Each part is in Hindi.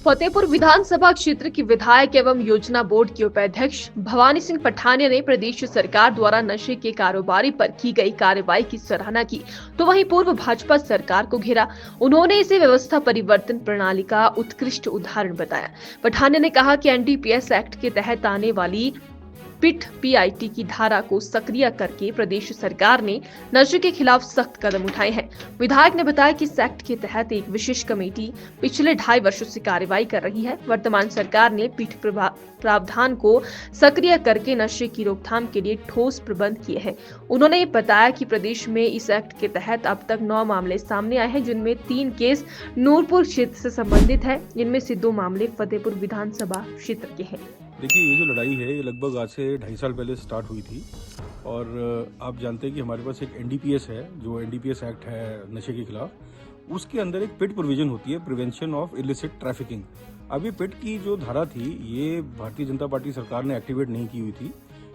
फतेहपुर विधानसभा क्षेत्र की विधायक एवं योजना बोर्ड की उपाध्यक्ष भवानी सिंह पठानिया ने प्रदेश सरकार द्वारा नशे के कारोबारी पर की गई कार्रवाई की सराहना की, तो वहीं पूर्व भाजपा सरकार को घेरा। उन्होंने इसे व्यवस्था परिवर्तन प्रणाली का उत्कृष्ट उदाहरण बताया। पठानिया ने कहा कि एनडीपीएस एक्ट के तहत आने वाली पिट पीआईटी की धारा को सक्रिय करके प्रदेश सरकार ने नशे के खिलाफ सख्त कदम उठाए हैं। विधायक ने बताया कि इस एक्ट के तहत एक विशेष कमेटी पिछले 2.5 वर्षों से कार्रवाई कर रही है। वर्तमान सरकार ने पिट प्रावधान को सक्रिय करके नशे की रोकथाम के लिए ठोस प्रबंध किए हैं। उन्होंने बताया कि प्रदेश में इस एक्ट के तहत अब तक 9 मामले सामने आए हैं, जिनमें 3 केस नूरपुर क्षेत्र से संबंधित है। इनमें से 2 मामले फतेहपुर विधानसभा क्षेत्र के हैं। देखिए, ये जो लड़ाई है ये लगभग आज से 2.5 साल पहले स्टार्ट हुई थी और आप जानते हैं कि हमारे पास एक एनडीपीएस है, जो एनडीपीएस एक्ट है नशे के खिलाफ। उसके अंदर एक पिट प्रोविजन होती है, प्रिवेंशन ऑफ इलिसिट ट्रैफिकिंग। अब ये पिट की जो धारा थी ये भारतीय जनता पार्टी सरकार ने एक्टिवेट नहीं की हुई थी।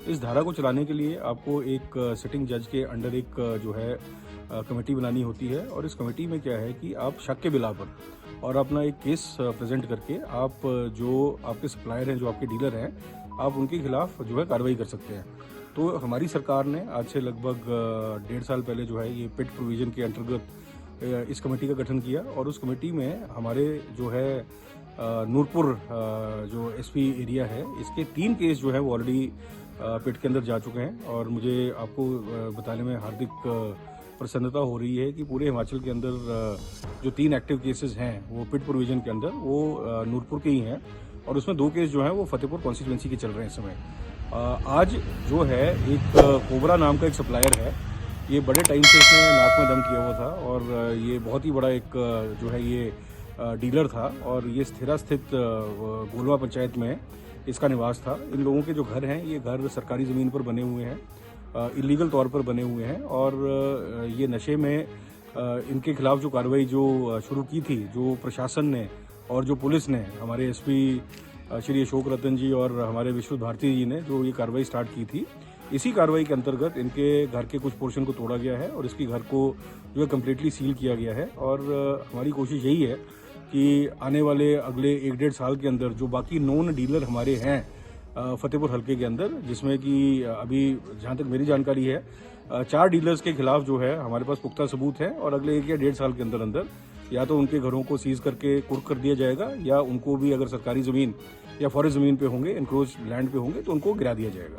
इस धारा को चलाने के लिए आपको एक सिटिंग जज के अंडर एक जो है कमेटी बनानी होती है और इस कमेटी में क्या है कि आप शक के बिला पर और अपना एक केस प्रेजेंट करके आप जो आपके सप्लायर हैं, जो आपके डीलर हैं, आप उनके खिलाफ जो है कार्रवाई कर सकते हैं। तो हमारी सरकार ने आज से लगभग 1.5 साल पहले जो है ये पिट प्रोविजन के अंतर्गत इस कमेटी का गठन किया और उस कमेटी में हमारे जो है नूरपुर जो एसपी एरिया है, इसके 3 केस जो है वो ऑलरेडी पिट के अंदर जा चुके हैं और मुझे आपको बताने में हार्दिक प्रसन्नता हो रही है कि पूरे हिमाचल के अंदर जो 3 एक्टिव केसेस हैं वो पिट प्रोविजन के अंदर वो नूरपुर के ही हैं और उसमें 2 केस जो हैं वो फतेहपुर कॉन्स्टिट्यूंसी के चल रहे हैं इस समय। आज जो है एक कोबरा नाम का एक सप्लायर है, ये बड़े टाइम से इसने नाक में दम किया हुआ था और ये बहुत ही बड़ा एक जो है ये डीलर था और ये स्थिरा स्थित गोलवा पंचायत में इसका निवास था। इन लोगों के जो घर हैं ये घर सरकारी ज़मीन पर बने हुए हैं, इलीगल तौर पर बने हुए हैं और ये नशे में इनके खिलाफ जो कार्रवाई जो शुरू की थी, जो प्रशासन ने और जो पुलिस ने, हमारे एसपी श्री अशोक रतन जी और हमारे विश्व भारती जी ने जो ये कार्रवाई स्टार्ट की थी, इसी कार्रवाई के अंतर्गत इनके घर के कुछ पोर्शन को तोड़ा गया है और इसके घर को जो है कम्प्लीटली सील किया गया है। और हमारी कोशिश यही है कि आने वाले अगले 1-1.5 साल के अंदर जो बाकी नॉन डीलर हमारे हैं फतेहपुर हल्के के अंदर, जिसमें कि अभी जहां तक मेरी जानकारी है 4 डीलर्स के खिलाफ जो है हमारे पास पुख्ता सबूत है और अगले 1 या 1.5 साल के अंदर अंदर या तो उनके घरों को सीज करके कुर्क कर दिया जाएगा या उनको भी अगर सरकारी ज़मीन या फॉरेस्ट ज़मीन पे होंगे, इंक्रोच लैंड पे होंगे, तो उनको गिरा दिया जाएगा।